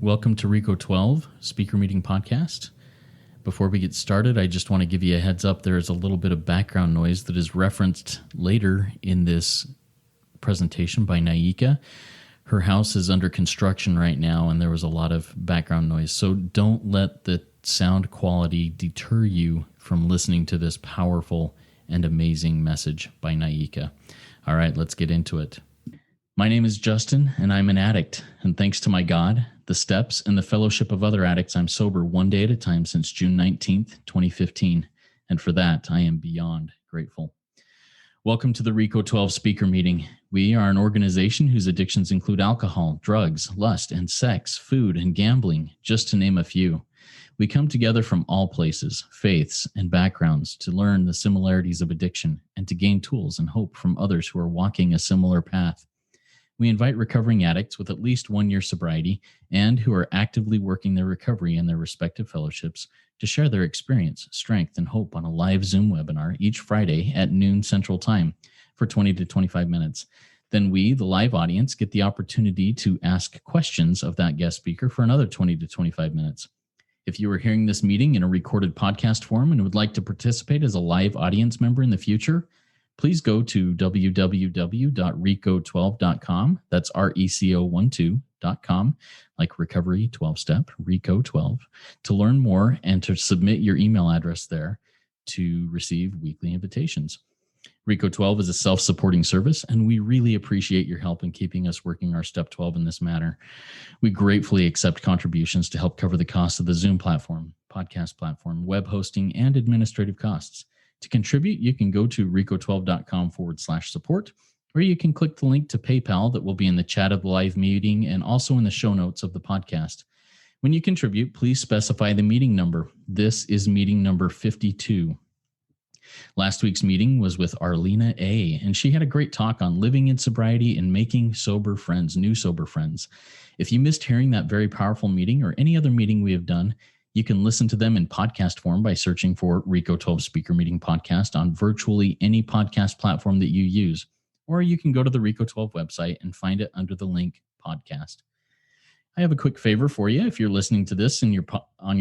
Welcome to RICO 12 Speaker Meeting Podcast. Before we get started, I just want to give you a heads up. There is a little bit of background noise that is referenced later in this presentation by Naiika. Her house is under construction right now, and there was a lot of background noise. So don't let the sound quality deter you from listening to this powerful and amazing message by Naiika. All right, let's get into it. My name is Justin, and I'm an addict. And thanks to my God, the steps, and the fellowship of other addicts, I'm sober one day at a time since June 19th, 2015. And for that, I am beyond grateful. Welcome to the RICO 12 Speaker Meeting. We are an organization whose addictions include alcohol, drugs, lust, and sex, food, and gambling, just to name a few. We come together from all places, faiths, and backgrounds to learn the similarities of addiction and to gain tools and hope from others who are walking a similar path. We invite recovering addicts with at least 1 year sobriety and who are actively working their recovery in their respective fellowships to share their experience, strength, and hope on a live Zoom webinar each Friday at noon Central Time for 20 to 25 minutes. Then we, the live audience, get the opportunity to ask questions of that guest speaker for another 20 to 25 minutes. If you are hearing this meeting in a recorded podcast form and would like to participate as a live audience member in the future, please go to www.rico12.com. That's RECO12.com, like recovery 12-step, RICO12, to learn more and to submit your email address there to receive weekly invitations. RICO 12 is a self-supporting service, and we really appreciate your help in keeping us working our Step 12 in this matter. We gratefully accept contributions to help cover the cost of the Zoom platform, podcast platform, web hosting, and administrative costs. To contribute, you can go to rico12.com/support, or you can click the link to PayPal that will be in the chat of the live meeting and also in the show notes of the podcast. When you contribute, please specify the meeting number. This is meeting number 52. Last week's meeting was with Arlena A., and she had a great talk on living in sobriety and making sober friends, new sober friends. If you missed hearing that very powerful meeting or any other meeting we have done, you can listen to them in podcast form by searching for RICO 12 Speaker Meeting Podcast on virtually any podcast platform that you use. Or you can go to the RICO 12 website and find it under the link podcast. I have a quick favor for you. If you're listening to this on your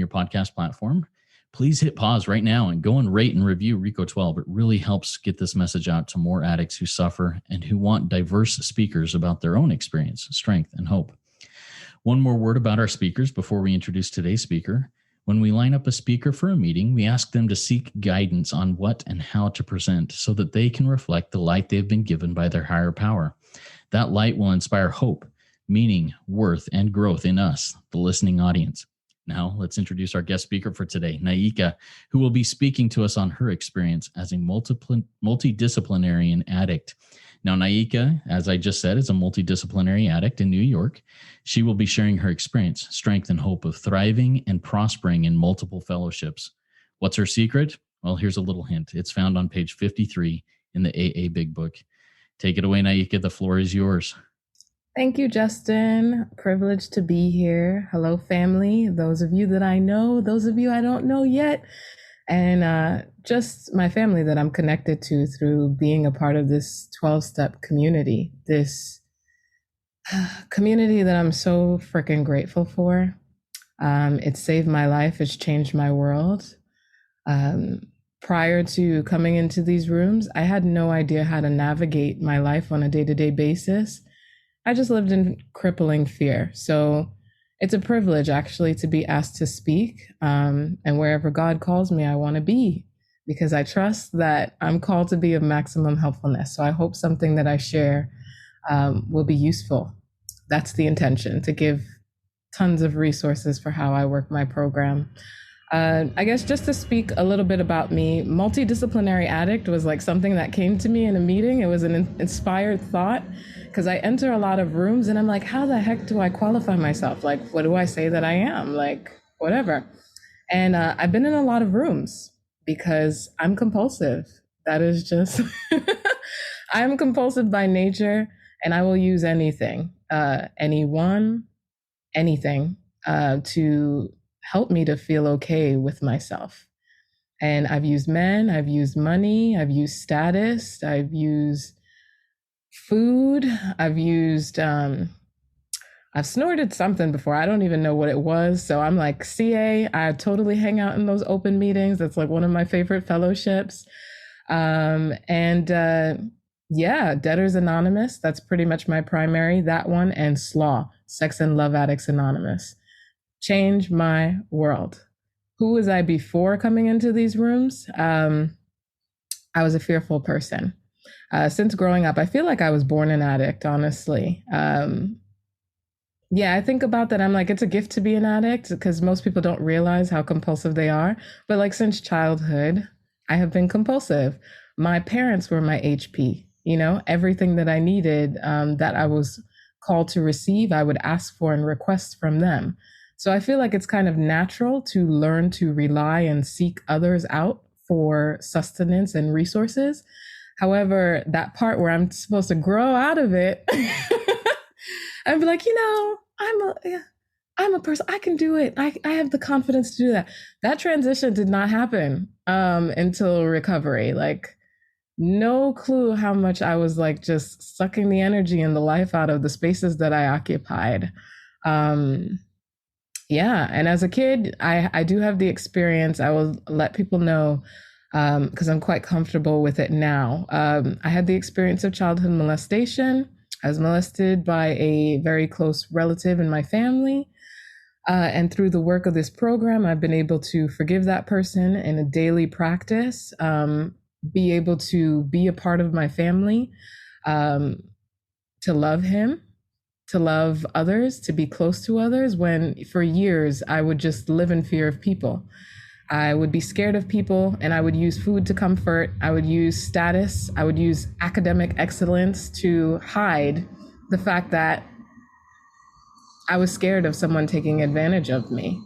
podcast platform, please hit pause right now and go and rate and review RICO 12. It really helps get this message out to more addicts who suffer and who want diverse speakers about their own experience, strength, and hope. One more word about our speakers before we introduce today's speaker. When we line up a speaker for a meeting, we ask them to seek guidance on what and how to present so that they can reflect the light they've been given by their higher power. That light will inspire hope, meaning, worth, and growth in us, the listening audience. Now, let's introduce our guest speaker for today, Naiika, who will be speaking to us on her experience as a multidisciplinary addict. Now, Naiika, as I just said, is a multidisciplinary addict in New York. She will be sharing her experience, strength, and hope of thriving and prospering in multiple fellowships. What's her secret? Well, here's a little hint. It's found on page 53 in the AA Big Book. Take it away, Naiika. The floor is yours. Thank you, Justin. Privileged to be here. Hello, family. Those of you that I know, those of you I don't know yet, and just my family that I'm connected to through being a part of this 12-step community, this community that I'm so freaking grateful for. It saved my life. It's changed my world. Prior to coming into these rooms, I had no idea how to navigate my life on a day-to-day basis. I just lived in crippling fear. So it's a privilege actually to be asked to speak. And wherever God calls me, I want to be, because I trust that I'm called to be of maximum helpfulness. So I hope something that I share will be useful. That's the intention, to give tons of resources for how I work my program. I guess just to speak a little bit about me, multidisciplinary addict was like something that came to me in a meeting. It was an inspired thought, because I enter a lot of rooms and I'm like, how the heck do I qualify myself? Like, what do I say that I am? Like, whatever. And I've been in a lot of rooms because I'm compulsive. That is just, I'm compulsive by nature, and I will use anything, anyone, anything to help me to feel okay with myself. And I've used men, I've used money, I've used status, I've used food, I've used I've snorted something before. I don't even know what it was. So I'm like, CA, I totally hang out in those open meetings. That's like one of my favorite fellowships. And yeah, Debtors Anonymous. That's pretty much my primary, that one, and SLAW, Sex and Love Addicts Anonymous. Change my world. Who was I before coming into these rooms? I was a fearful person. Since growing up, I feel like I was born an addict, honestly. Yeah, I think about that. I'm like, it's a gift to be an addict because most people don't realize how compulsive they are. But like since childhood, I have been compulsive. My parents were my HP, you know, everything that I needed that I was called to receive, I would ask for and request from them. So I feel like it's kind of natural to learn to rely and seek others out for sustenance and resources. However, that part where I'm supposed to grow out of it, I'd be like, you know, I'm a person. I can do it. I have the confidence to do that. That transition did not happen until recovery. Like, no clue how much I was like just sucking the energy and the life out of the spaces that I occupied. Yeah, and as a kid, I do have the experience. I will let people know because I'm quite comfortable with it now. I had the experience of childhood molestation. I was molested by a very close relative in my family. And through the work of this program, I've been able to forgive that person in a daily practice, be able to be a part of my family, to love him, to love others, to be close to others, when for years I would just live in fear of people. I would be scared of people and I would use food to comfort. I would use status. I would use academic excellence to hide the fact that I was scared of someone taking advantage of me.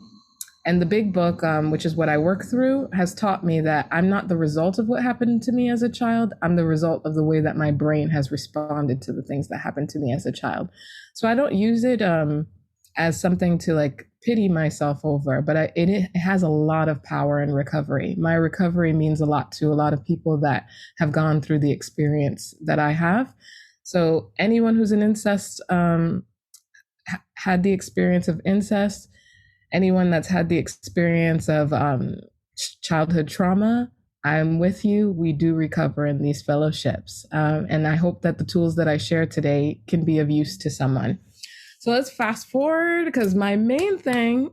And the big book, which is what I work through, has taught me that I'm not the result of what happened to me as a child. I'm the result of the way that my brain has responded to the things that happened to me as a child. So I don't use it as something to like pity myself over, but it has a lot of power in recovery. My recovery means a lot to a lot of people that have gone through the experience that I have. So anyone who's in incest had the experience of incest, anyone that's had the experience of childhood trauma, I'm with you. We do recover in these fellowships. And I hope that the tools that I share today can be of use to someone. So let's fast forward, because my main thing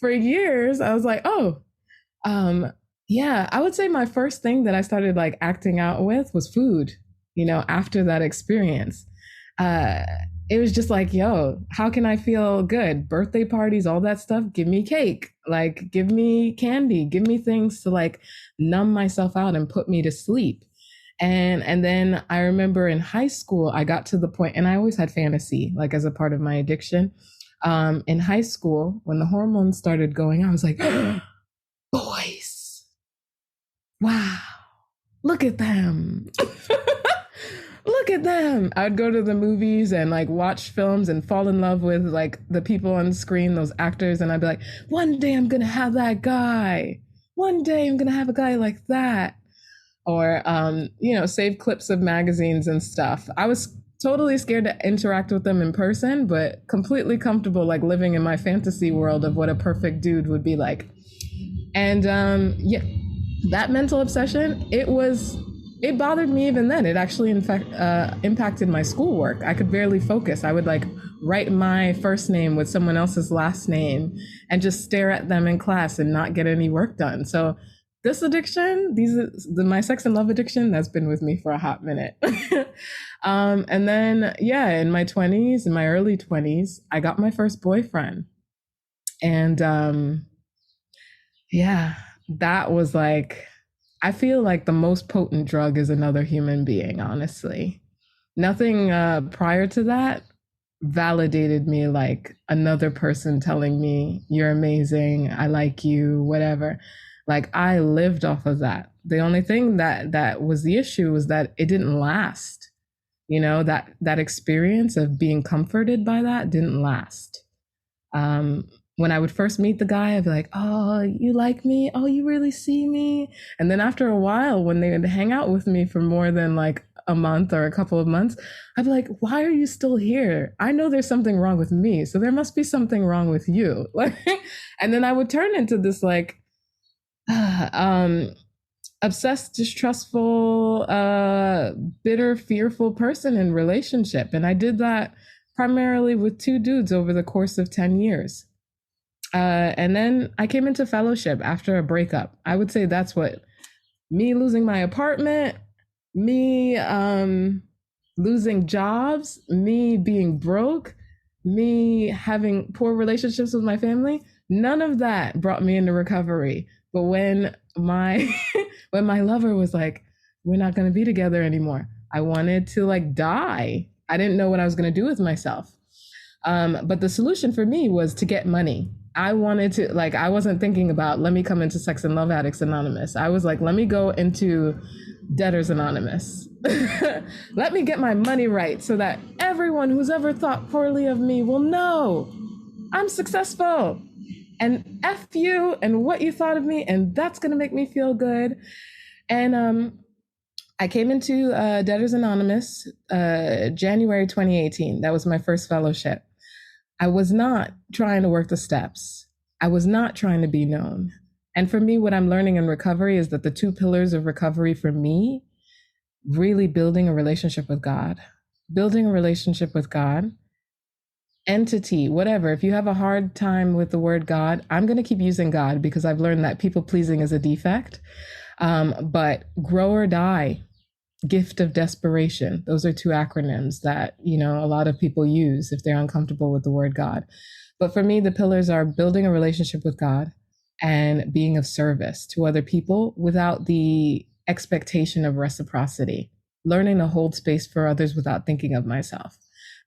for years, I was like, yeah, I would say my first thing that I started like acting out with was food, you know, after that experience. It was just like, yo, how can I feel good? Birthday parties, all that stuff, give me cake, like give me candy, give me things to like numb myself out and put me to sleep. And then I remember in high school, I got to the point, and I always had fantasy, like as a part of my addiction. In high school, when the hormones started going, I was like, boys, wow, look at them. Look at them. I'd go to the movies and like watch films and fall in love with like the people on screen, those actors. And I'd be like, one day I'm going to have that guy. One day I'm going to have a guy like that. Or, you know, save clips of magazines and stuff. I was totally scared to interact with them in person, but completely comfortable like living in my fantasy world of what a perfect dude would be like. And yeah, that mental obsession, it bothered me even then. It actually, in fact, impacted my schoolwork. I could barely focus. I would like write my first name with someone else's last name and just stare at them in class and not get any work done. So this addiction, my sex and love addiction, that's been with me for a hot minute. And then, yeah, in my 20s, in my early 20s, I got my first boyfriend. And yeah, that was like, I feel like the most potent drug is another human being, honestly. Nothing prior to that validated me like another person telling me, you're amazing, I like you, whatever. Like I lived off of that. The only thing that was the issue was that it didn't last. You know, that experience of being comforted by that didn't last. When I would first meet the guy, I'd be like, oh, you like me? Oh, you really see me? And then after a while, when they would hang out with me for more than like a month or a couple of months, I'd be like, why are you still here? I know there's something wrong with me, so there must be something wrong with you. Like, and then I would turn into this like obsessed, distrustful, bitter, fearful person in relationship. And I did that primarily with 2 dudes over the course of 10 years. And then I came into fellowship after a breakup. I would say that's what me losing my apartment, me losing jobs, me being broke, me having poor relationships with my family, none of that brought me into recovery. But when my when my lover was like, we're not going to be together anymore, I wanted to like die. I didn't know what I was going to do with myself. But the solution for me was to get money. I wanted to, like, I wasn't thinking about, let me come into Sex and Love Addicts Anonymous. I was like, let me go into Debtors Anonymous. Let me get my money right so that everyone who's ever thought poorly of me will know I'm successful. And F you and what you thought of me, and that's going to make me feel good. And I came into Debtors Anonymous January 2018. That was my first fellowship. I was not trying to work the steps. I was not trying to be known. And for me, what I'm learning in recovery is that the 2 pillars of recovery for me, really building a relationship with God, entity, whatever. If you have a hard time with the word God, I'm going to keep using God because I've learned that people pleasing is a defect. But grow or die, gift of desperation. Those are 2 acronyms that, you know, a lot of people use if they're uncomfortable with the word God. But for me, the pillars are building a relationship with God and being of service to other people without the expectation of reciprocity, learning to hold space for others without thinking of myself.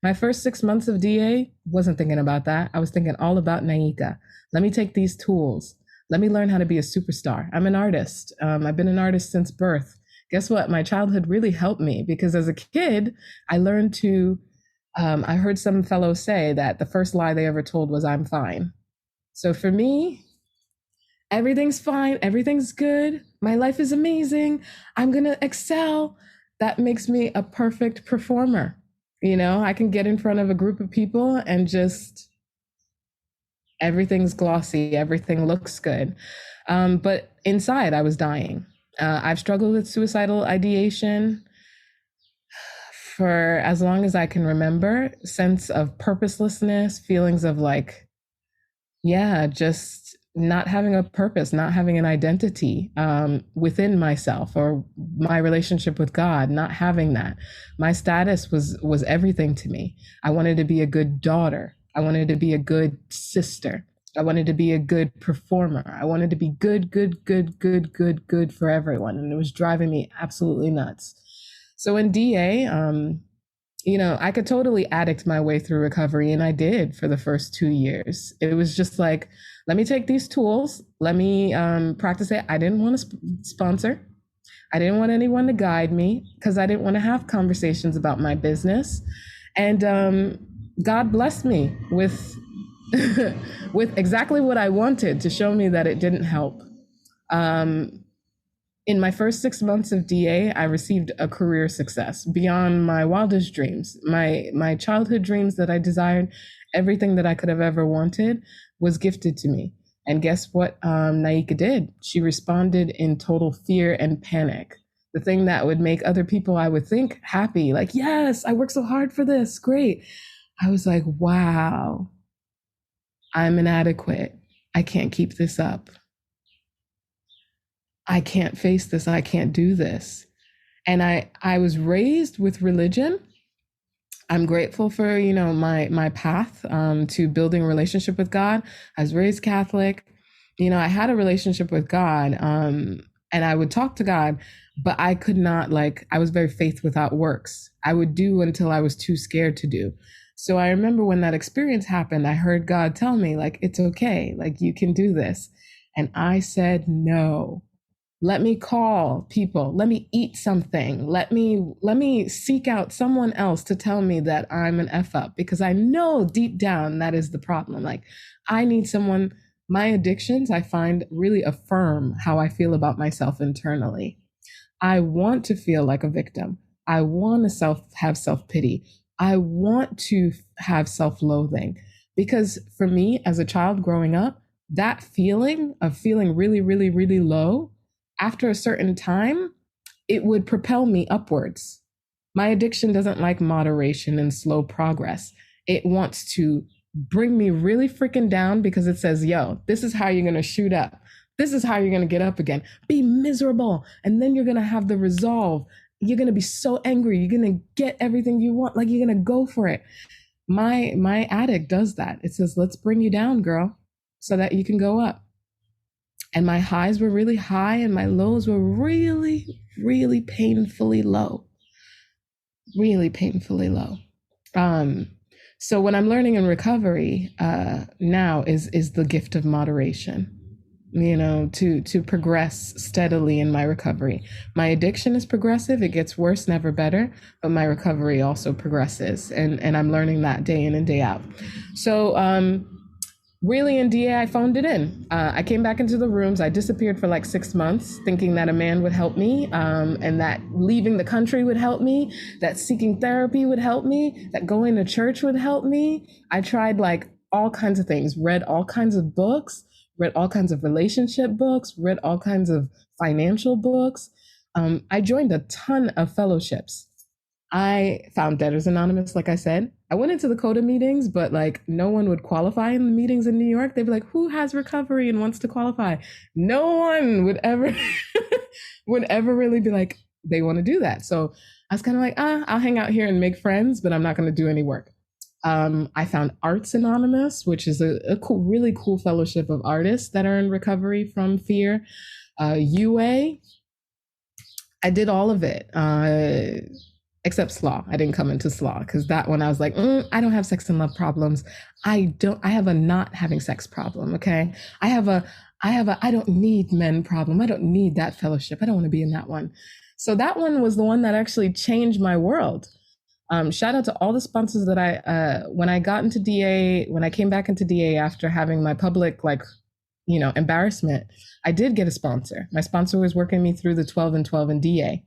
My first 6 months of DA, wasn't thinking about that. I was thinking all about Naiika. Let me take these tools. Let me learn how to be a superstar. I'm an artist. I've been an artist since birth. Guess what? My childhood really helped me because as a kid, I learned to, I heard some fellows say that the first lie they ever told was, I'm fine. So for me, everything's fine. Everything's good. My life is amazing. I'm going to excel. That makes me a perfect performer. You know, I can get in front of a group of people and just, everything's glossy. Everything looks good. But inside I was dying. I've struggled with suicidal ideation for as long as I can remember, sense of purposelessness, feelings of like, yeah, just not having a purpose, not having an identity within myself or my relationship with God, not having that. My status was everything to me. I wanted to be a good daughter. I wanted to be a good sister. I wanted to be a good performer. I wanted to be good for everyone. And it was driving me absolutely nuts. So in DA, you know, I could totally addict my way through recovery. And I did for the first 2 years. It was just like, let me take these tools. Let me practice it. I didn't want to sponsor. I didn't want anyone to guide me because I didn't want to have conversations about my business. And God blessed me with with exactly what I wanted to show me that it didn't help. In my first 6 months of DA, I received a career success beyond my wildest dreams. My childhood dreams that I desired, everything that I could have ever wanted was gifted to me. And guess what Naiika did? She responded in total fear and panic. The thing that would make other people, I would think, happy, like, yes, I worked so hard for this, great. I was like, wow, I'm inadequate. I can't keep this up. I can't face this. I can't do this. And I was raised with religion. I'm grateful for, you know, my path to building a relationship with God. I was raised Catholic. You know, I had a relationship with God and I would talk to God, but I could not, like, I was very faith without works. I would do until I was too scared to do. So I remember when that experience happened, I heard God tell me, like, it's okay, like, you can do this. And I said, no. Let me call people. Let me eat something. Let me seek out someone else to tell me that I'm an F up, because I know deep down that is the problem. Like, I need someone. My addictions, I find, really affirm how I feel about myself internally. I want to feel like a victim. I want to have self-pity. I want to have self-loathing, because for me as a child growing up, that feeling of feeling really, really, really low, after a certain time, it would propel me upwards. My addiction doesn't like moderation and slow progress. It wants to bring me really freaking down, because it says, yo, this is how you're going to shoot up. This is how you're going to get up again. Be miserable. And then you're going to have the resolve. You're going to be so angry. You're going to get everything you want. Like, you're going to go for it. My addict does that. It says, let's bring you down, girl, so that you can go up. And my highs were really high and my lows were really, really painfully low. Really painfully low. So what I'm learning in recovery now is the gift of moderation, to progress steadily in my recovery. My addiction is progressive. It gets worse, never better, but my recovery also progresses. And I'm learning that day in and day out. So really in DA, I phoned it in. I came back into the rooms. I disappeared for like 6 months, thinking that a man would help me, and that leaving the country would help me, that seeking therapy would help me, that going to church would help me. I tried like all kinds of things, read all kinds of books, read all kinds of relationship books, read all kinds of financial books. I joined a ton of fellowships. I found Debtors Anonymous, like I said. I went into the CODA meetings, but like no one would qualify in the meetings in New York. They'd be like, who has recovery and wants to qualify? No one would ever really be like, they want to do that. So I was kind of like, I'll hang out here and make friends, but I'm not going to do any work. I found Arts Anonymous, which is a cool, really cool fellowship of artists that are in recovery from fear. UA, I did all of it. Except SLAW. I didn't come into SLAW because that one I was like, I don't have sex and love problems. I have a not having sex problem. Okay. I have a I don't need men problem. I don't need that fellowship. I don't want to be in that one. So that one was the one that actually changed my world. Shout out to all the sponsors that when I got into DA, when I came back into DA after having my public, embarrassment, I did get a sponsor. My sponsor was working me through the 12 and 12 in DA.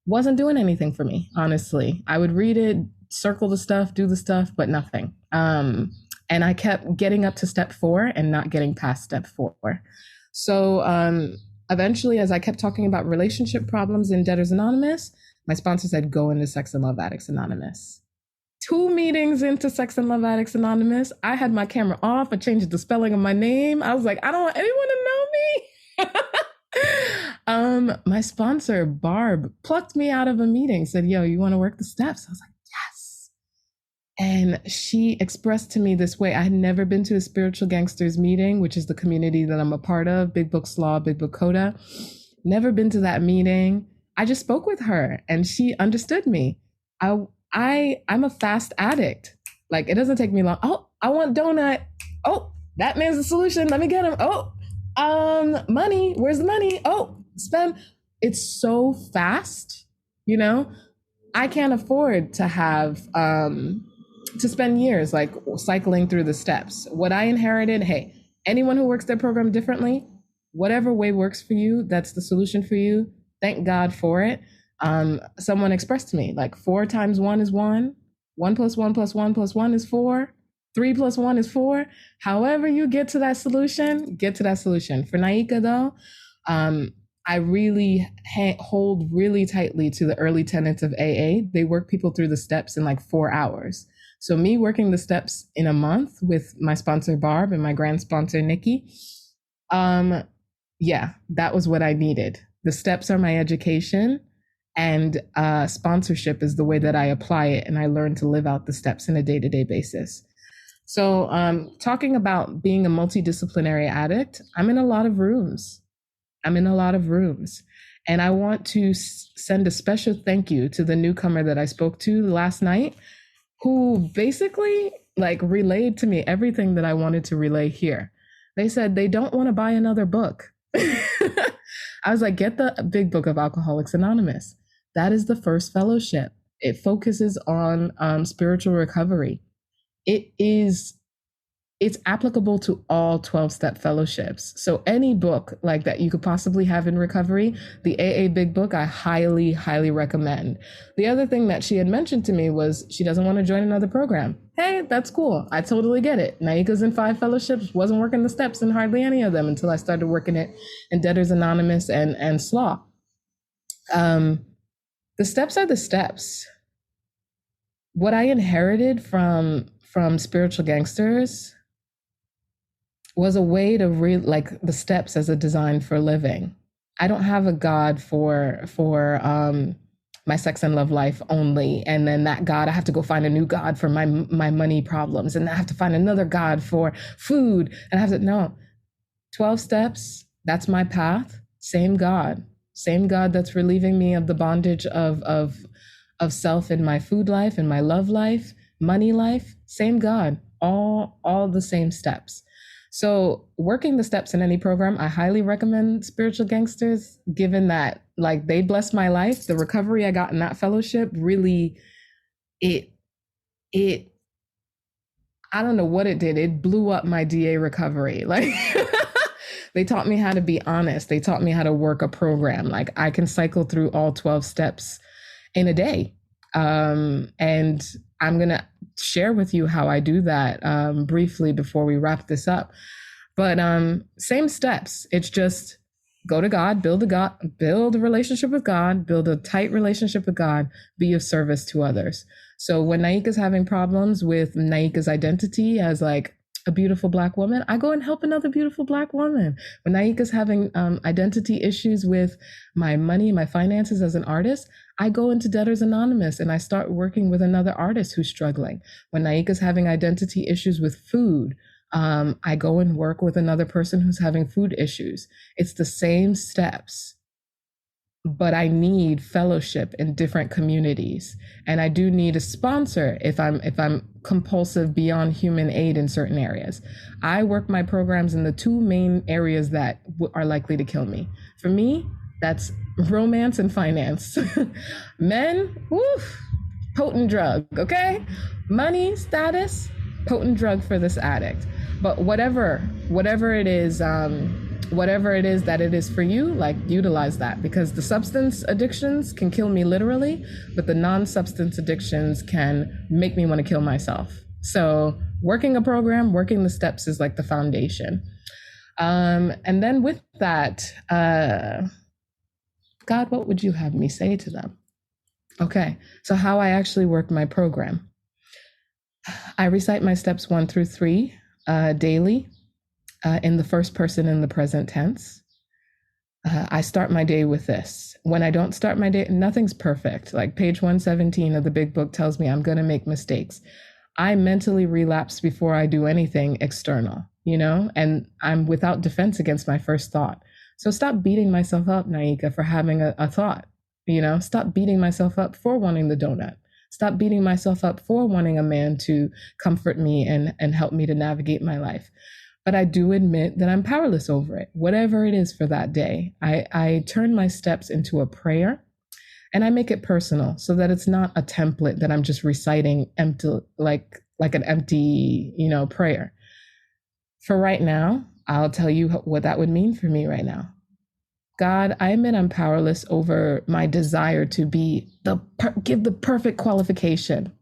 Wasn't doing anything for me, honestly. I would read it, circle the stuff, do the stuff, but nothing. And I kept getting up to step 4 and not getting past step 4. So eventually, as I kept talking about relationship problems in Debtors Anonymous, my sponsor said, go into Sex and Love Addicts Anonymous. 2 meetings into Sex and Love Addicts Anonymous, I had my camera off. I changed the spelling of my name. I was like, I don't want anyone to know me. My sponsor, Barb, plucked me out of a meeting, said, yo, you want to work the steps? I was like, yes. And she expressed to me this way. I had never been to a Spiritual Gangsters meeting, which is the community that I'm a part of, Big Book Slaw, Big Book Coda. Never been to that meeting. I just spoke with her and she understood me. I'm a fast addict. Like, it doesn't take me long. Oh, I want donut. Oh, that man's the solution. Let me get him. Oh, money. Where's the money? Oh, spend. It's so fast, I can't afford to have, to spend years like cycling through the steps. What I inherited, hey, anyone who works their program differently, whatever way works for you, that's the solution for you. Thank God for it. Someone expressed to me like 4 times 1 is 1, 1 plus 1 plus 1 plus 1 is 4, 3 plus 1 is 4. However you get to that solution, get to that solution. For Naiika though, I really hold really tightly to the early tenets of AA. They work people through the steps in like 4 hours. So me working the steps in a month with my sponsor Barb and my grand sponsor Nikki, that was what I needed. The steps are my education, and sponsorship is the way that I apply it, and I learn to live out the steps on a day-to-day basis. So talking about being a multidisciplinary addict, I'm in a lot of rooms. And I want to send a special thank you to the newcomer that I spoke to last night, who basically relayed to me everything that I wanted to relay here. They said they don't want to buy another book. I was like, get the big book of Alcoholics Anonymous. That is the first fellowship. It focuses on spiritual recovery. It it's applicable to all 12-step fellowships. So any book like that you could possibly have in recovery, the AA Big Book, I highly, highly recommend. The other thing that she had mentioned to me was she doesn't want to join another program. Hey, that's cool. I totally get it. Naiika's in 5 fellowships, wasn't working the steps in hardly any of them until I started working it in Debtors Anonymous and SLAW. The steps are the steps. What I inherited from spiritual gangsters was a way to like the steps as a design for living. I don't have a God for my sex and love life only, and then that God, I have to go find a new God for my money problems, and I have to find another God for food, and I have to, no, 12 steps, that's my path. Same God that's relieving me of the bondage of self in my food life, in my love life, money life, same God, all the same steps. So working the steps in any program, I highly recommend Spiritual Gangsters, given that like they blessed my life. The recovery I got in that fellowship really, it I don't know what it did. It blew up my DA recovery. Like they taught me how to be honest. They taught me how to work a program. Like I can cycle through all 12 steps in a day. And I'm going to share with you how I do that briefly before we wrap this up. But same steps. It's just go to God, build a relationship with God, build a tight relationship with God, be of service to others. So when Naiika's having problems with Naiika's identity as like a beautiful Black woman, I go and help another beautiful Black woman. When Naiika's having identity issues with my money, my finances as an artist, I go into Debtors Anonymous and I start working with another artist who's struggling. When Naiika's having identity issues with food, I go and work with another person who's having food issues. It's the same steps, but I need fellowship in different communities. And I do need a sponsor if I'm compulsive beyond human aid in certain areas. I work my programs in the 2 main areas that are likely to kill me. For me, that's romance and finance. Men, woof, potent drug, okay? Money, status, potent drug for this addict. But whatever it is that it is for you, like utilize that, because the substance addictions can kill me literally, but the non-substance addictions can make me want to kill myself. So working a program, working the steps is like the foundation. And then with that, God, what would you have me say to them? Okay, so how I actually work my program. I recite my steps 1 through 3 daily in the first person in the present tense. I start my day with this. When I don't start my day, nothing's perfect. Like page 117 of the Big Book tells me I'm going to make mistakes. I mentally relapse before I do anything external, and I'm without defense against my first thought. So stop beating myself up, Naiika, for having a thought. Stop beating myself up for wanting the donut. Stop beating myself up for wanting a man to comfort me and help me to navigate my life. But I do admit that I'm powerless over it, whatever it is for that day. I turn my steps into a prayer, and I make it personal so that it's not a template that I'm just reciting empty, like an empty, prayer. For right now, I'll tell you what that would mean for me right now. God, I admit I'm powerless over my desire to give the perfect qualification.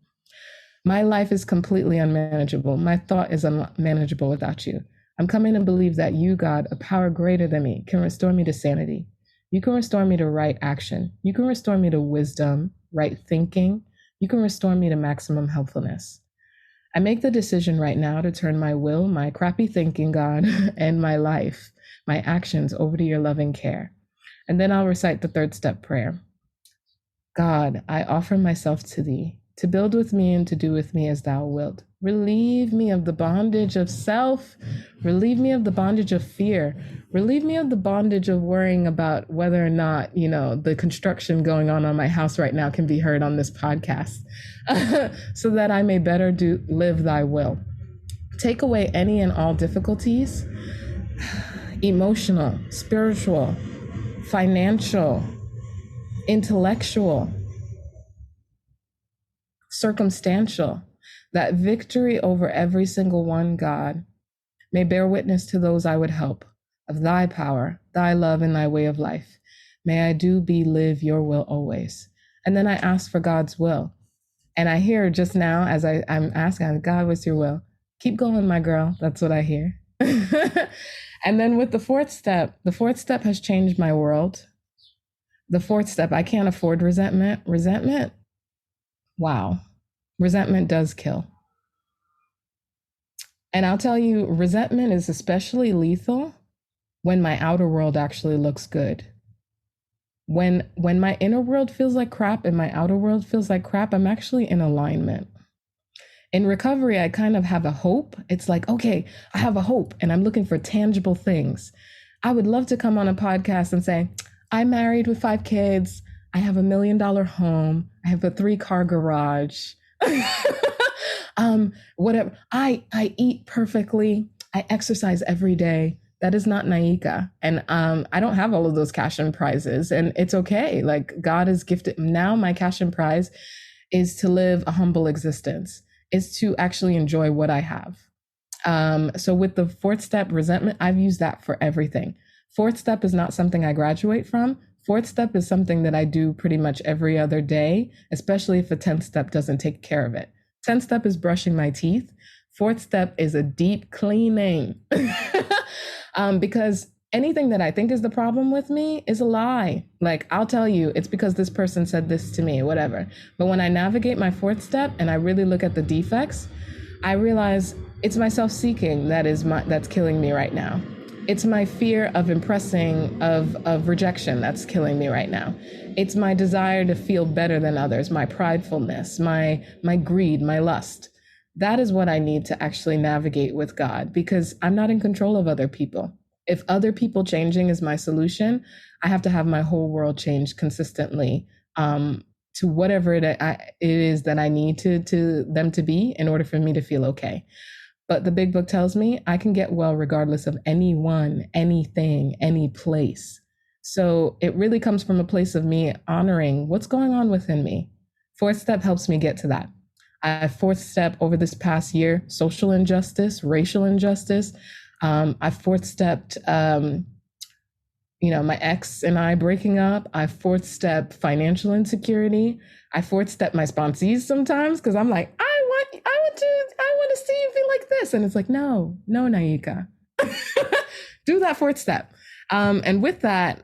My life is completely unmanageable. My thought is unmanageable without you. I'm coming to believe that you, God, a power greater than me, can restore me to sanity. You can restore me to right action. You can restore me to wisdom, right thinking. You can restore me to maximum helpfulness. I make the decision right now to turn my will, my crappy thinking, God, and my life, my actions over to your loving care. And then I'll recite the 3rd step prayer. God, I offer myself to thee, to build with me and to do with me as thou wilt. Relieve me of the bondage of self. Relieve me of the bondage of fear. Relieve me of the bondage of worrying about whether or not, the construction going on my house right now can be heard on this podcast, so that I may better live thy will. Take away any and all difficulties, emotional, spiritual, financial, intellectual, circumstantial, that victory over every single one, God, may bear witness to those I would help of thy power, thy love, and thy way of life. May I do, be, live your will always. And then I ask for God's will. And I hear just now, as I'm asking, God, what's your will? Keep going, my girl. That's what I hear. And then with the fourth step has changed my world. The fourth step, I can't afford resentment. Resentment, wow. Resentment does kill. And I'll tell you, resentment is especially lethal when my outer world actually looks good. When my inner world feels like crap and my outer world feels like crap, I'm actually in alignment. In recovery, I kind of have a hope. It's like, okay, I have a hope and I'm looking for tangible things. I would love to come on a podcast and say, I'm married with 5 kids. I have $1 million home. I have a 3-car garage. Whatever. I eat perfectly. I exercise every day. That is not Naiika. And I don't have all of those cash and prizes, and it's okay. Like, God has gifted. Now my cash and prize is to live a humble existence, is to actually enjoy what I have. So with the fourth step, resentment, I've used that for everything. Fourth step is not something I graduate from. Fourth step is something that I do pretty much every other day, especially if a 10th step doesn't take care of it. 10th step is brushing my teeth. Fourth step is a deep cleaning. Because anything that I think is the problem with me is a lie. Like, I'll tell you, it's because this person said this to me, whatever. But when I navigate my fourth step and I really look at the defects, I realize it's my self-seeking that's killing me right now. It's my fear of impressing, of rejection that's killing me right now. It's my desire to feel better than others, my pridefulness, my greed, my lust. That is what I need to actually navigate with God, because I'm not in control of other people. If other people changing is my solution, I have to have my whole world change consistently to whatever it is that I need to them to be in order for me to feel okay. But the big book tells me I can get well regardless of anyone, anything, any place. So it really comes from a place of me honoring what's going on within me. Fourth step helps me get to that. Fourth step over this past year, social injustice, racial injustice. I fourth stepped, my ex and I breaking up. I fourth step financial insecurity. I fourth step my sponsees sometimes because I'm like, I want to see you feel like this, and it's like, no, Naiika, do that fourth step. And with that,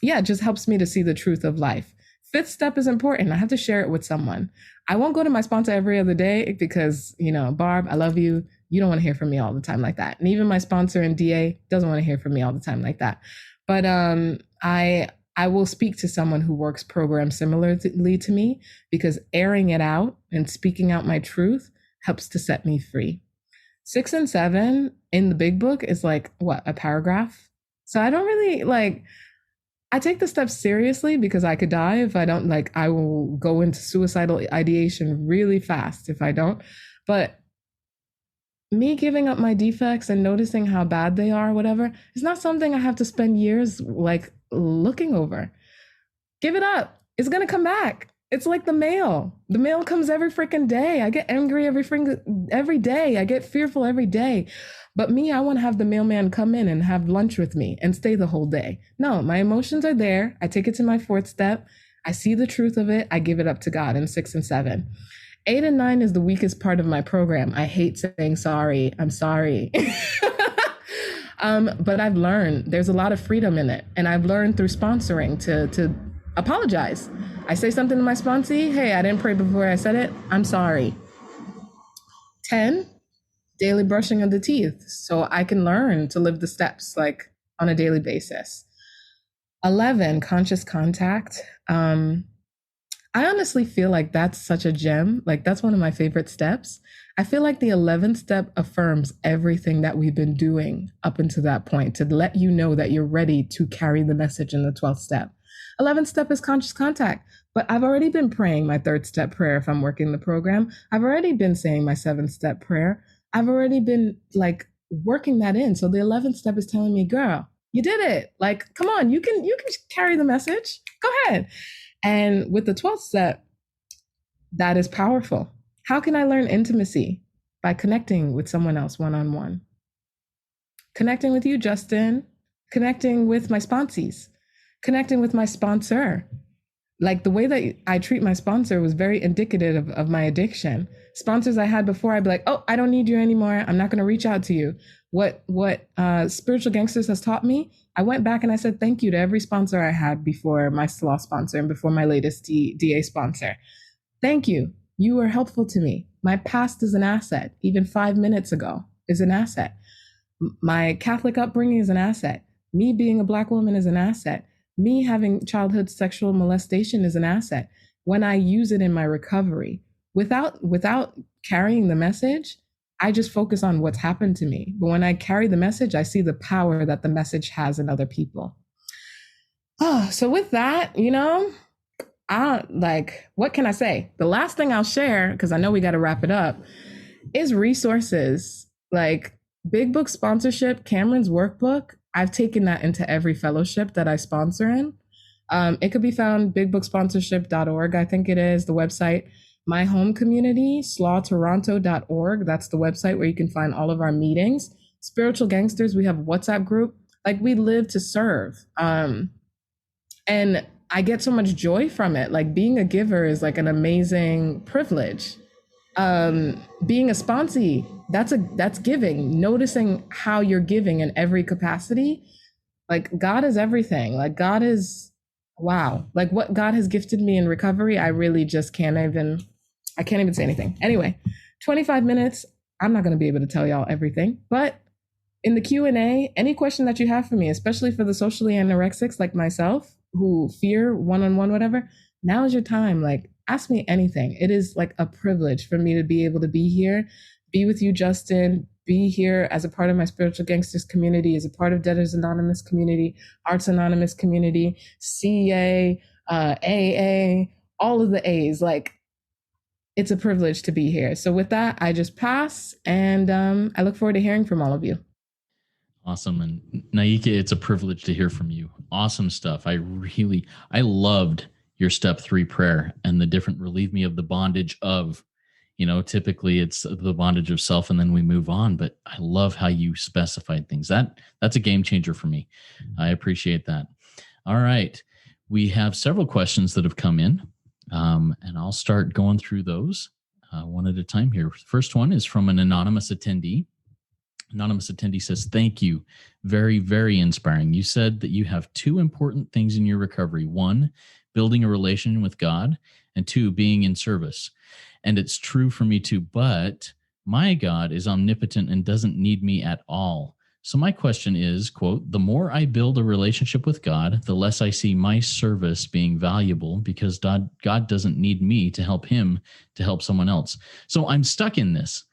it just helps me to see the truth of life. Fifth step is important. I have to share it with someone. I won't go to my sponsor every other day because, Barb, I love you. You don't want to hear from me all the time like that. And even my sponsor and DA doesn't want to hear from me all the time like that. But I will speak to someone who works programs similarly to me, because airing it out and speaking out my truth helps to set me free. 6 and 7 in the big book is like, a paragraph? So I don't really I take the steps seriously because I could die if I don't. I will go into suicidal ideation really fast if I don't. But me giving up my defects and noticing how bad they are, whatever, is not something I have to spend years looking over. Give it up. It's going to come back. It's like the mail. The mail comes every freaking day. I get angry every day. I get fearful every day. But me, I want to have the mailman come in and have lunch with me and stay the whole day. No, my emotions are there. I take it to my fourth step. I see the truth of it. I give it up to God in 6 and 7. 8 and 9 is the weakest part of my program. I hate saying sorry. I'm sorry. But I've learned there's a lot of freedom in it. And I've learned through sponsoring to apologize. I say something to my sponsee. Hey, I didn't pray before I said it. I'm sorry. 10, daily brushing of the teeth. So I can learn to live the steps on a daily basis. 11, conscious contact. I honestly feel like that's such a gem. That's one of my favorite steps. I feel like the 11th step affirms everything that we've been doing up until that point to let you know that you're ready to carry the message in the 12th step. 11th step is conscious contact, but I've already been praying my 3rd step prayer if I'm working the program. I've already been saying my 7th step prayer. I've already been working that in. So the 11th step is telling me, girl, you did it. Come on, you can carry the message. Go ahead. And with the 12th step, that is powerful. How can I learn intimacy? By connecting with someone else one-on-one. connecting with you, Justin, connecting with my sponsees, connecting with my sponsor. Like the way that I treat my sponsor was very indicative of my addiction. Sponsors I had before, I'd be like, oh, I don't need you anymore. I'm not going to reach out to you. What Spiritual Gangsters has taught me, I went back and I said thank you to every sponsor I had before my slaw sponsor and before my latest DA sponsor. Thank you. You were helpful to me. My past is an asset. Even 5 minutes ago is an asset. My Catholic upbringing is an asset. Me being a Black woman is an asset. Me having childhood sexual molestation is an asset. When I use it in my recovery, without carrying the message, I just focus on what's happened to me. But when I carry the message, I see the power that the message has in other people. Oh, so with that, what can I say? The last thing I'll share, because I know we got to wrap it up, is resources. Like Big Book sponsorship, Cameron's workbook, I've taken that into every fellowship that I sponsor in. It could be found bigbookssponsorship.org, I think it is, the website. My home community, slawtoronto.org, that's the website where you can find all of our meetings. Spiritual Gangsters, we have a WhatsApp group. Like we live to serve. And I get so much joy from it. Like being a giver is like an amazing privilege. Being a sponsee, that's giving, noticing how you're giving in every capacity. Like God is everything. Like God is, wow. Like what God has gifted me in recovery, I really just can't even say anything. Anyway, 25 minutes. I'm not going to be able to tell y'all everything, but in the Q&A, any question that you have for me, especially for the socially anorexics like myself who fear one-on-one, whatever, now is your time. Like ask me anything. It is like a privilege for me to be able to be here, be with you, Justin, be here as a part of my Spiritual Gangsters community, as a part of Debtors Anonymous community, Arts Anonymous community, CA, AA, all of the A's. Like it's a privilege to be here. So with that, I just pass, and I look forward to hearing from all of you. Awesome. And Naiika, it's a privilege to hear from you. Awesome stuff. I loved your step 3 prayer and the different relieve me of the bondage of, typically it's the bondage of self and then we move on. But I love how you specified things. That's a game changer for me. I appreciate that. All right. We have several questions that have come in, and I'll start going through those one at a time here. First one is from an anonymous attendee. Anonymous attendee says, thank you. Very, very inspiring. You said that you have 2 important things in your recovery. 1, building a relation with God, and 2, being in service. And it's true for me too, but my God is omnipotent and doesn't need me at all. So my question is, quote, the more I build a relationship with God, the less I see my service being valuable because God doesn't need me to help him to help someone else. So I'm stuck in this.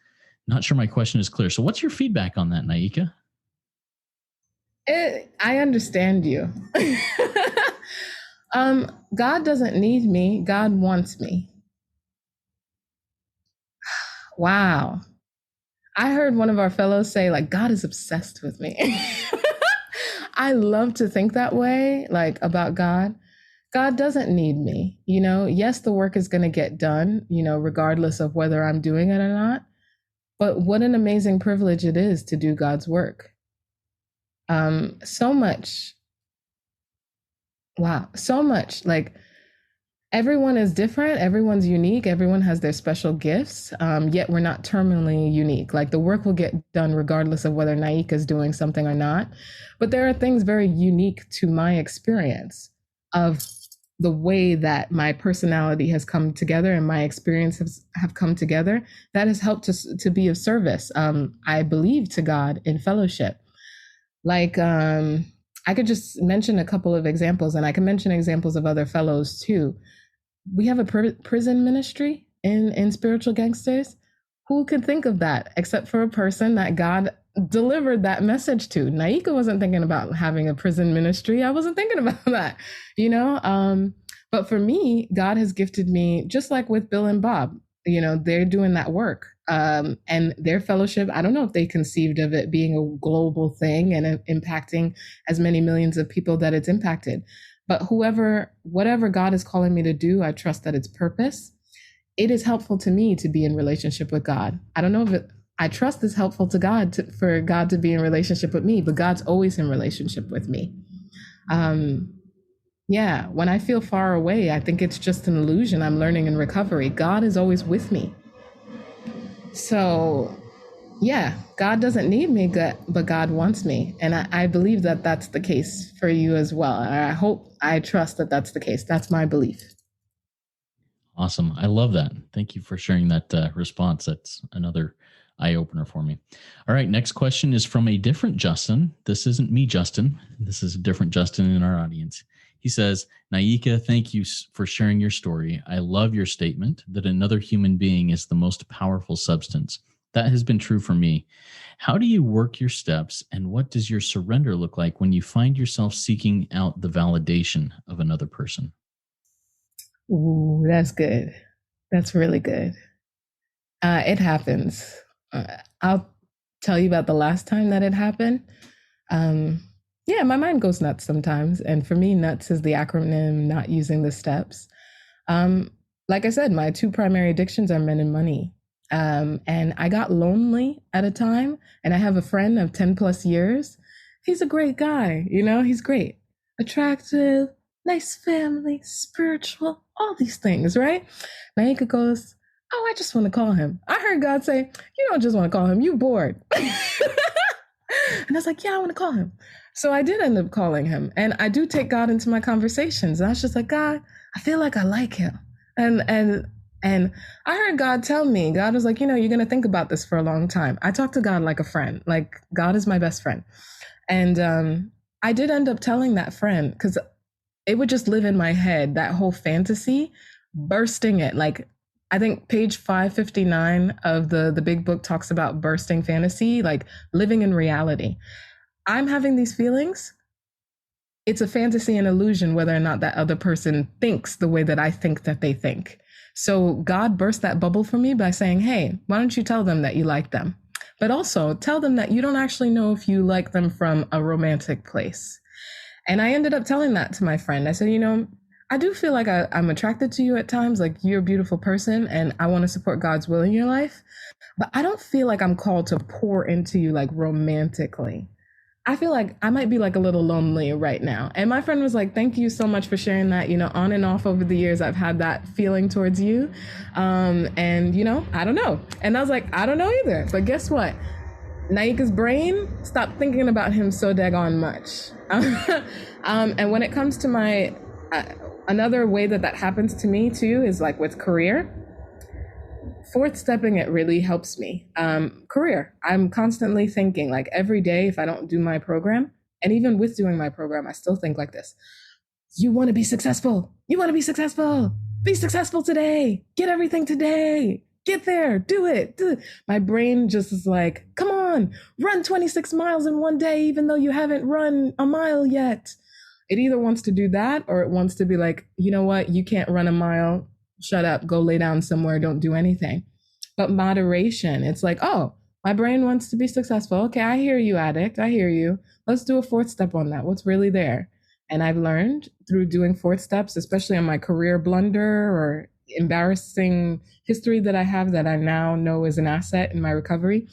Not sure my question is clear. So what's your feedback on that, Naiika? I understand you. God doesn't need me. God wants me. Wow. I heard one of our fellows say, like, God is obsessed with me. I love to think that way, like about God. God doesn't need me. Yes, the work is going to get done, regardless of whether I'm doing it or not. But what an amazing privilege it is to do God's work. So much. Wow. So much. Like everyone is different. Everyone's unique. Everyone has their special gifts. Yet we're not terminally unique. Like the work will get done regardless of whether Naiika is doing something or not. But there are things very unique to my experience of the way that my personality has come together and my experiences have come together that has helped to be of service, I believe, to God in fellowship. Like, I could just mention a couple of examples, and I can mention examples of other fellows too. We have a prison ministry in Spiritual Gangsters. Who could think of that except for a person that God delivered that message to? Naiika wasn't thinking about having a prison ministry. I wasn't thinking about that, but for me, God has gifted me, just like with Bill and Bob, they're doing that work. And their fellowship, I don't know if they conceived of it being a global thing and impacting as many millions of people that it's impacted. But whatever God is calling me to do, I trust that it's purpose. It is helpful to me to be in relationship with God. I don't know I trust is helpful to God for God to be in relationship with me, but God's always in relationship with me. Yeah, when I feel far away, I think it's just an illusion. I'm learning in recovery. God is always with me. So, yeah, God doesn't need me, but God wants me. And I believe that that's the case for you as well. I trust that that's the case. That's my belief. Awesome. I love that. Thank you for sharing that response. That's another eye opener for me. All right. Next question is from a different Justin. This isn't me, Justin. This is a different Justin in our audience. He says, Naiika, thank you for sharing your story. I love your statement that another human being is the most powerful substance. That has been true for me. How do you work your steps, and what does your surrender look like when you find yourself seeking out the validation of another person? Ooh, that's good. That's really good. It happens. I'll tell you about the last time that it happened. Yeah, my mind goes nuts sometimes. And for me, nuts is the acronym, not using the steps. Like I said, my two primary addictions are men and money. And I got lonely at a time, and I have a friend of 10 plus years. He's a great guy, he's great, attractive, nice family, spiritual, all these things, right? Naiika goes, oh, I just want to call him. I heard God say, you don't just want to call him, you bored. And I was like, yeah, I want to call him. So I did end up calling him. And I do take God into my conversations. And I was just like, God, I feel like I like him. And I heard God tell me, God was like, you're going to think about this for a long time. I talk to God like a friend, like God is my best friend. And I did end up telling that friend, because it would just live in my head, that whole fantasy, bursting it. Like, I think page 559 of the big book talks about bursting fantasy, like living in reality. I'm having these feelings. It's a fantasy and illusion whether or not that other person thinks the way that I think that they think. So God burst that bubble for me by saying, hey, why don't you tell them that you like them? But also tell them that you don't actually know if you like them from a romantic place. And I ended up telling that to my friend. I said, I do feel like I'm attracted to you at times, like you're a beautiful person and I want to support God's will in your life, but I don't feel like I'm called to pour into you like romantically. I feel like I might be like a little lonely right now. And my friend was like, thank you so much for sharing that. On and off over the years, I've had that feeling towards you. And I don't know. And I was like, I don't know either. But guess what? Naiika's brain stopped thinking about him so daggone much. And when it comes to my, another way that happens to me too is like with career. Fourth stepping, it really helps me. Career, I'm constantly thinking, like every day, if I don't do my program, and even with doing my program, I still think like this. You want to be successful. You want to be successful. Be successful today. Get everything today. Get there. Do it. My brain just is like, come on, run 26 miles in one day, even though you haven't run a mile yet. It either wants to do that or it wants to be like, you know what? You can't run a mile. Shut up, go lay down somewhere, don't do anything. But moderation, it's like, oh, my brain wants to be successful. Okay, I hear you, addict. I hear you. Let's do a fourth step on that. What's really there? And I've learned through doing fourth steps, especially on my career blunder or embarrassing history that I have that I now know is an asset in my recovery.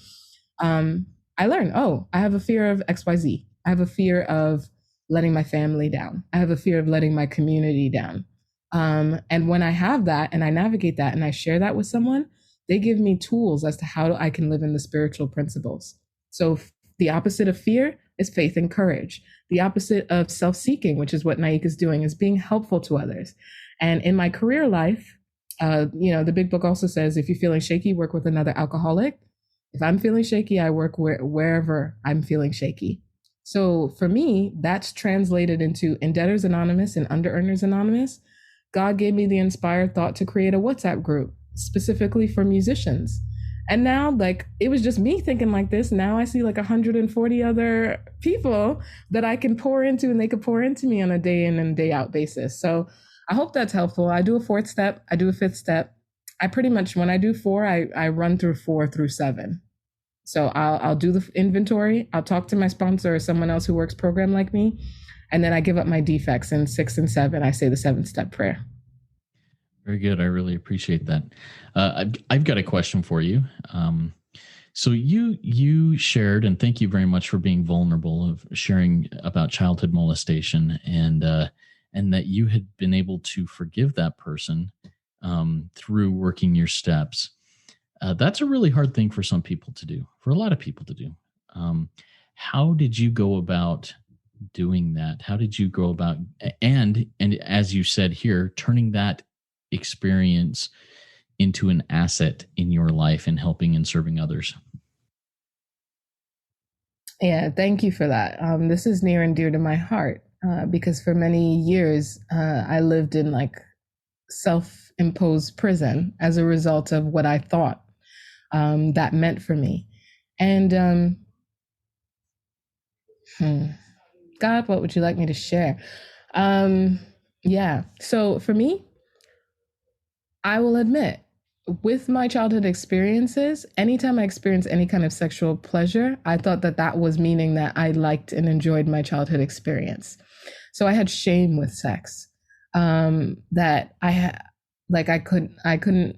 I learned, oh, I have a fear of XYZ. I have a fear of letting my family down. I have a fear of letting my community down. And when I have that and I navigate that and I share that with someone, they give me tools as to how I can live in the spiritual principles. So the opposite of fear is faith and courage. The opposite of self-seeking, which is what Naiika is doing, is being helpful to others. And in my career life, the big book also says, if you're feeling shaky, work with another alcoholic. If I'm feeling shaky, I work wherever I'm feeling shaky. So for me, that's translated into in Debtors Anonymous and Under Earners Anonymous. God gave me the inspired thought to create a WhatsApp group specifically for musicians. And now, like, it was just me thinking like this. Now I see like 140 other people that I can pour into and they could pour into me on a day in and day out basis. So I hope that's helpful. I do a fourth step. I do a fifth step. I pretty much, when I do four, I run through 4 through 7. So I'll do the inventory. I'll talk to my sponsor or someone else who works program like me. And then I give up my defects. In 6 and 7, I say the 7-step prayer. Very good. I really appreciate that. I've got a question for you. So you shared, and thank you very much for being vulnerable of sharing about childhood molestation, and that you had been able to forgive that person through working your steps. That's a really hard thing for some people to do, for a lot of people to do. Um, how did you go about doing that? How did you go about, and as you said here, turning that experience into an asset in your life and helping and serving others? Yeah, thank you for that. This is near and dear to my heart because for many years I lived in like self-imposed prison as a result of what I thought that meant for me. And God, what would you like me to share? Um, yeah. So for me, I will admit, with my childhood experiences, anytime I experienced any kind of sexual pleasure, I thought that that was meaning that I liked and enjoyed my childhood experience. So I had shame with sex, that I had, like I couldn't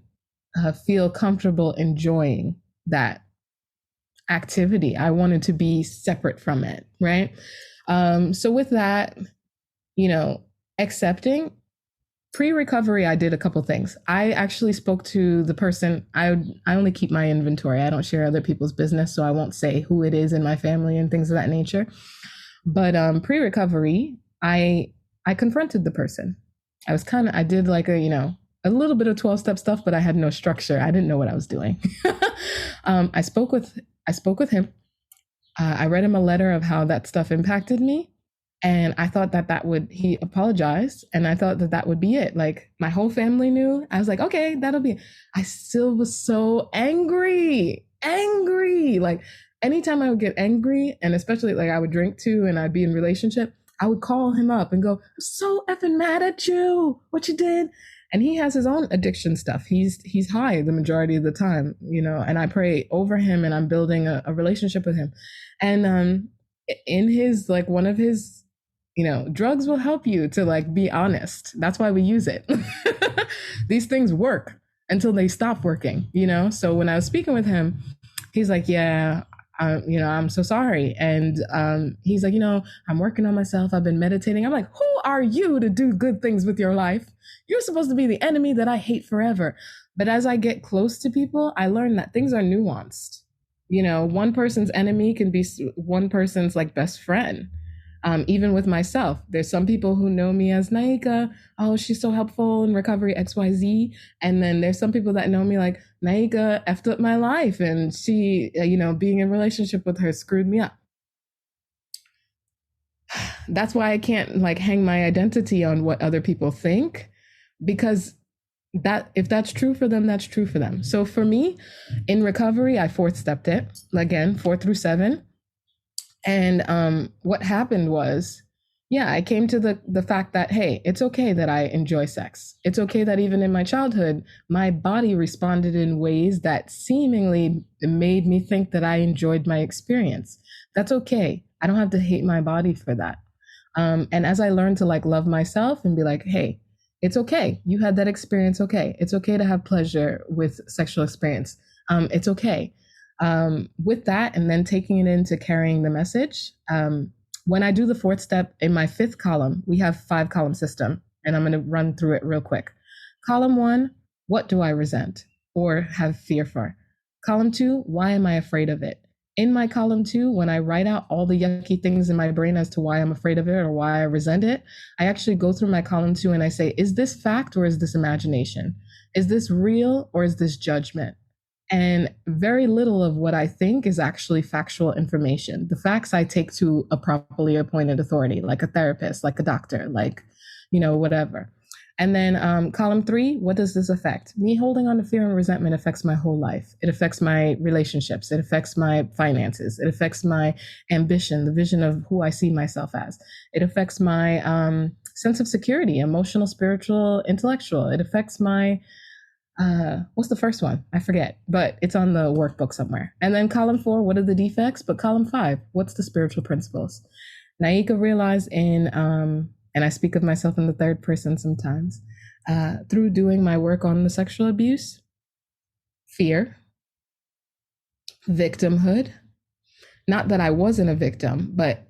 feel comfortable enjoying that activity. I wanted to be separate from it, right? So with that, you know, accepting pre-recovery, I did a couple things. I actually spoke to the person. I only keep my inventory. I don't share other people's business, so I won't say who it is in my family and things of that nature. But pre-recovery, I confronted the person. I did like a little bit of 12-step stuff, but I had no structure. I didn't know what I was doing. I spoke with him. I read him a letter of how that stuff impacted me. And I thought he apologized. And I thought that would be it. Like my whole family knew. I was like, okay, that'll be it. I still was so angry. Like anytime I would get angry, and especially like I would drink too and I'd be in relationship, I would call him up and go, I'm so effing mad at you, what you did. And he has his own addiction stuff. He's high the majority of the time, and I pray over him and I'm building a relationship with him. And in his, like, one of his, drugs will help you to like be honest. That's why we use it. These things work until they stop working. So when I was speaking with him, he's like, yeah, I'm so sorry. And he's like, I'm working on myself. I've been meditating. I'm like, who are you to do good things with your life? You're supposed to be the enemy that I hate forever. But as I get close to people, I learn that things are nuanced. One person's enemy can be one person's like best friend. Even with myself, there's some people who know me as Naiika. Oh, she's so helpful in recovery, XYZ. And then there's some people that know me like Naiika effed up my life, and she, being in relationship with her screwed me up. That's why I can't like hang my identity on what other people think, because that if that's true for them, that's true for them. So for me, in recovery, I fourth stepped it again, 4 through 7. And what happened was, yeah, I came to the fact that, hey, it's okay that I enjoy sex. It's okay that even in my childhood, my body responded in ways that seemingly made me think that I enjoyed my experience. That's okay. I don't have to hate my body for that. And as I learned to like love myself and be like, hey, it's okay. You had that experience. Okay. It's okay to have pleasure with sexual experience. It's okay. With that, and then taking it into carrying the message. When I do the fourth step in my 5th column, we have 5-column system, and I'm going to run through it real quick. Column 1, what do I resent or have fear for? Column 2, why am I afraid of it? In my column 2, when I write out all the yucky things in my brain as to why I'm afraid of it or why I resent it, I actually go through my column 2 and I say, is this fact or is this imagination? Is this real or is this judgment? And very little of what I think is actually factual information. The facts I take to a properly appointed authority, like a therapist, like a doctor, like, whatever. And then column 3, what does this affect? Me holding on to fear and resentment affects my whole life. It affects my relationships. It affects my finances. It affects my ambition, the vision of who I see myself as. It affects my sense of security, emotional, spiritual, intellectual. It affects my what's the first one? I forget, but it's on the workbook somewhere. And then column 4, what are the defects? But column 5, what's the spiritual principles? Naiika realized and I speak of myself in the third person sometimes, through doing my work on the sexual abuse, fear, victimhood. Not that I wasn't a victim, but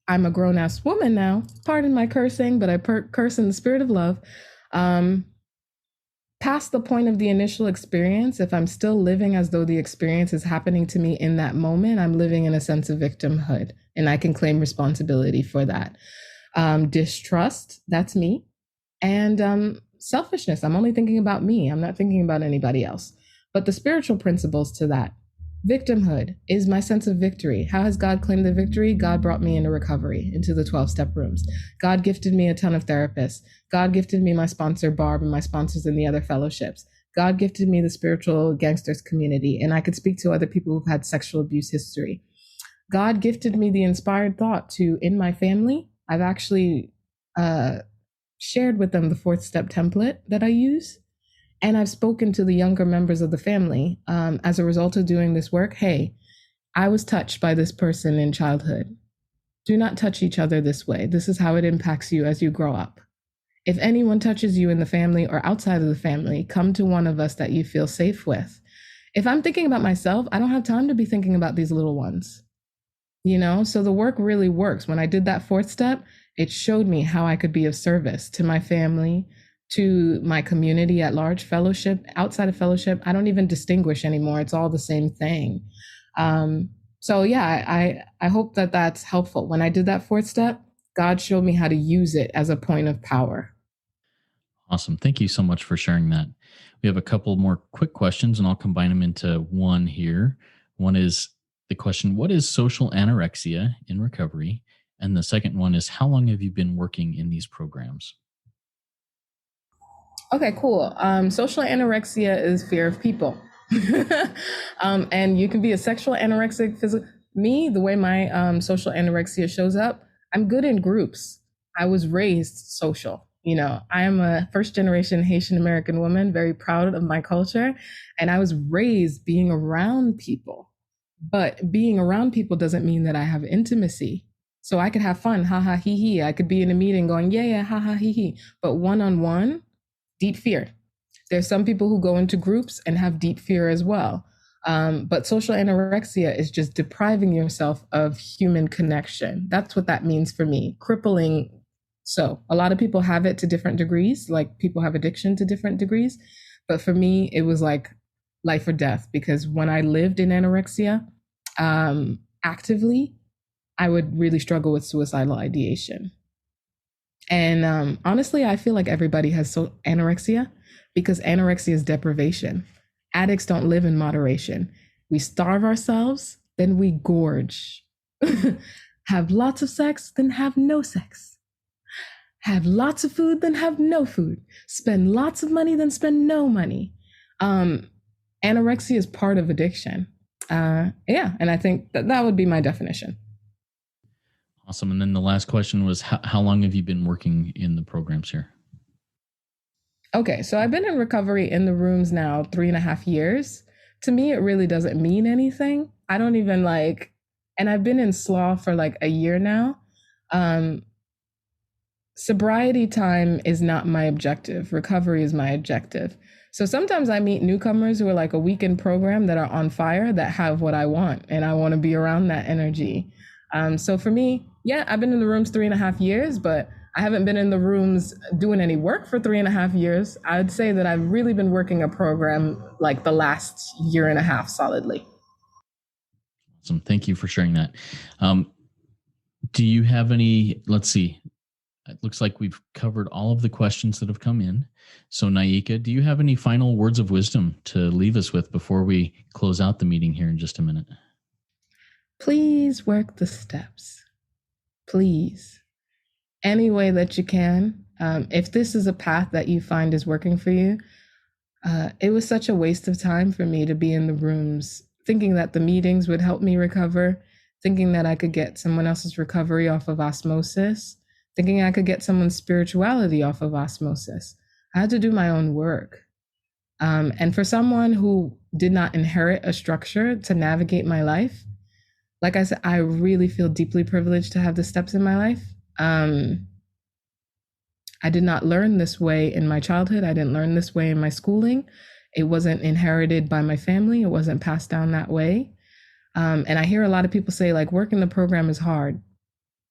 I'm a grown ass woman now. Pardon my cursing, but I curse in the spirit of love. Past the point of the initial experience, if I'm still living as though the experience is happening to me in that moment, I'm living in a sense of victimhood, and I can claim responsibility for that. Distrust, that's me. And selfishness, I'm only thinking about me. I'm not thinking about anybody else. But the spiritual principles to that, victimhood is my sense of victory. How has God claimed the victory? God brought me into recovery, into the 12-step rooms. God gifted me a ton of therapists. God gifted me my sponsor, Barb, and my sponsors in the other fellowships. God gifted me the spiritual gangsters community, and I could speak to other people who've had sexual abuse history. God gifted me the inspired thought to, in my family, I've actually shared with them the 4th-step template that I use. And I've spoken to the younger members of the family as a result of doing this work. Hey, I was touched by this person in childhood. Do not touch each other this way. This is how it impacts you as you grow up. If anyone touches you in the family or outside of the family, come to one of us that you feel safe with. If I'm thinking about myself, I don't have time to be thinking about these little ones. So the work really works. When I did that 4th step, it showed me how I could be of service to my family, to my community at large, fellowship, outside of fellowship. I don't even distinguish anymore. It's all the same thing. So yeah, I hope that that's helpful. When I did that 4th step, God showed me how to use it as a point of power. Awesome. Thank you so much for sharing that. We have a couple more quick questions, and I'll combine them into one here. One is the question, what is social anorexia in recovery? And the second one is, how long have you been working in these programs? Okay, cool. Social anorexia is fear of people. And you can be a sexual anorexic, physical. Me, the way my social anorexia shows up, I'm good in groups. I was raised social. I am a 1st-generation Haitian American woman, very proud of my culture. And I was raised being around people. But being around people doesn't mean that I have intimacy. So I could have fun, ha ha, hee hee. I could be in a meeting going, yeah, ha ha, hee hee. But one-on-one, deep fear. There's some people who go into groups and have deep fear as well. But social anorexia is just depriving yourself of human connection. That's what that means for me. Crippling. So a lot of people have it to different degrees, like people have addiction to different degrees. But for me, it was like life or death, because when I lived in anorexia actively, I would really struggle with suicidal ideation. And honestly, I feel like everybody has anorexia, because anorexia is deprivation. Addicts don't live in moderation. We starve ourselves, then we gorge. Have lots of sex, then have no sex. Have lots of food, then have no food. Spend lots of money, then spend no money. Anorexia is part of addiction. And I think that would be my definition. Awesome. And then the last question was, how long have you been working in the programs here? Okay, so I've been in recovery in the rooms now 3.5 years. To me, it really doesn't mean anything. I don't even and I've been in SLAW for a year now. Sobriety time is not my objective. Recovery is my objective. So sometimes I meet newcomers who are a weekend program that are on fire, that have what I want, and I want to be around that energy. So for me, yeah, I've been in the rooms 3.5 years, but I haven't been in the rooms doing any work for 3.5 years. I'd say that I've really been working a program the last 1.5 years solidly. Awesome. Thank you for sharing that. Do you have any, let's see, it looks like we've covered all of the questions that have come in. So Naiika, do you have any final words of wisdom to leave us with before we close out the meeting here in just a minute? Please work the steps. Please. Any way that you can. If this is a path that you find is working for you, it was such a waste of time for me to be in the rooms thinking that the meetings would help me recover, thinking that I could get someone else's recovery off of osmosis, thinking I could get someone's spirituality off of osmosis. I had to do my own work. And for someone who did not inherit a structure to navigate my life, like I said, I really feel deeply privileged to have the steps in my life. I did not learn this way in my childhood. I didn't learn this way in my schooling. It wasn't inherited by my family. It wasn't passed down that way. And I hear a lot of people say, like, working the program is hard.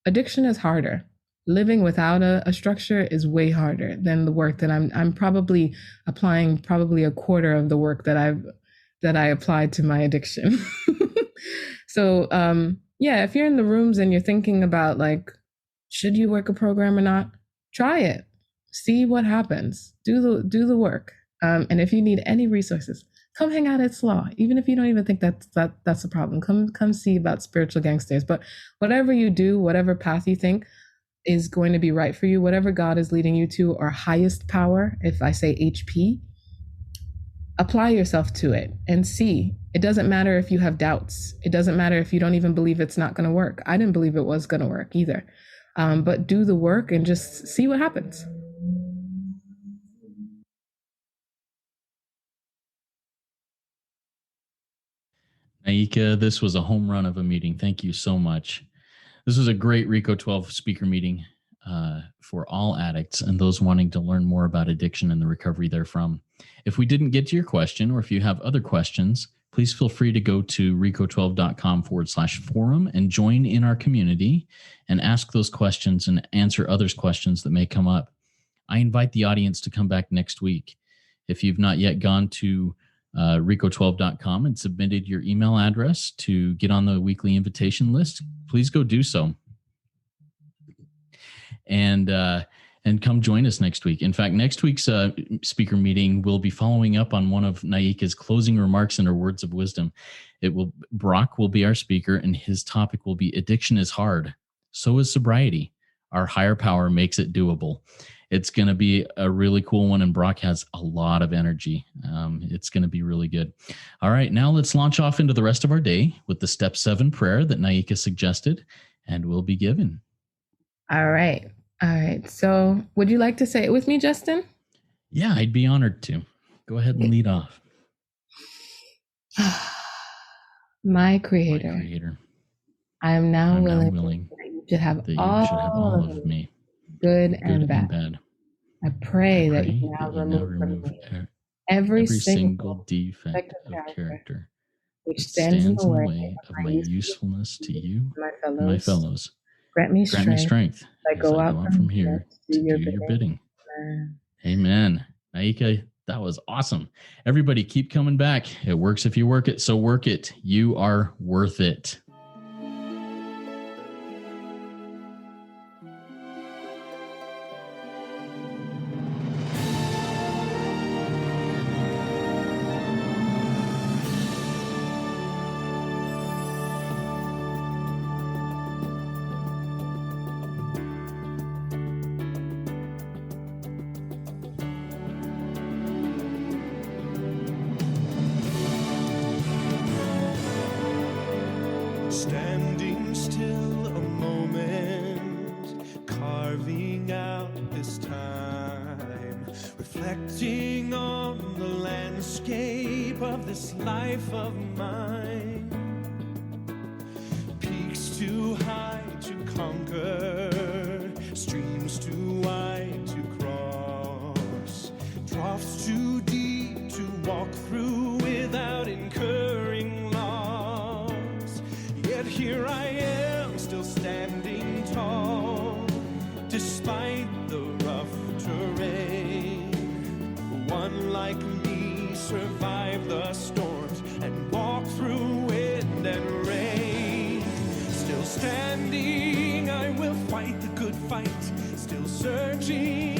Addiction is harder. Living without a structure is way harder than the work that I'm probably applying probably a quarter of the work that I applied to my addiction. So yeah, if you're in the rooms and you're thinking about, like, should you work a program or not, try it. See what happens. Do the work. And if you need any resources, come hang out at SLAW. Even if you don't even think that's a problem, come see about spiritual gangsters. But whatever you do, whatever path you think is going to be right for you, whatever God is leading you to, or highest power, if I say HP, apply yourself to it and see. It doesn't matter if you have doubts. It doesn't matter if you don't even believe it's not going to work. I didn't believe it was going to work either. But do the work and just see what happens. Naiika, this was a home run of a meeting. Thank you so much. This was a great RICO 12 speaker meeting for all addicts and those wanting to learn more about addiction and the recovery therefrom. If we didn't get to your question, or if you have other questions, please feel free to go to rico12.com/forum and join in our community and ask those questions and answer others' questions that may come up. I invite the audience to come back next week. If you've not yet gone to rico12.com and submitted your email address to get on the weekly invitation list, please go do so. And come join us next week. In fact, next week's speaker meeting will be following up on one of Naiika's closing remarks and her words of wisdom. Brock will be our speaker, and his topic will be addiction is hard. So is sobriety. Our higher power makes it doable. It's going to be a really cool one, and Brock has a lot of energy. It's going to be really good. All right, now let's launch off into the rest of our day with the Step 7 prayer that Naiika suggested and will be given. All right. So would you like to say it with me, Justin? Yeah, I'd be honored to. Go ahead and lead off. My Creator, I am now willing that you should have all of me, good and bad. I pray that you now remove from me every single defect of character which stands in the way of my usefulness to you and my fellows. Grant me strength as I go out from here to do your bidding. Amen. Naiika, that was awesome. Everybody keep coming back. It works if you work it, so work it. You are worth it. Standing still a moment, carving out this time, reflecting on the landscape of this life of mine. Peaks too high to conquer, streams too wide to cross, troughs too deep to walk through without incurring loss. Yet here I am, still standing tall, despite the rough terrain. One like me survived the storms and walked through wind and rain. Still standing, I will fight the good fight, still searching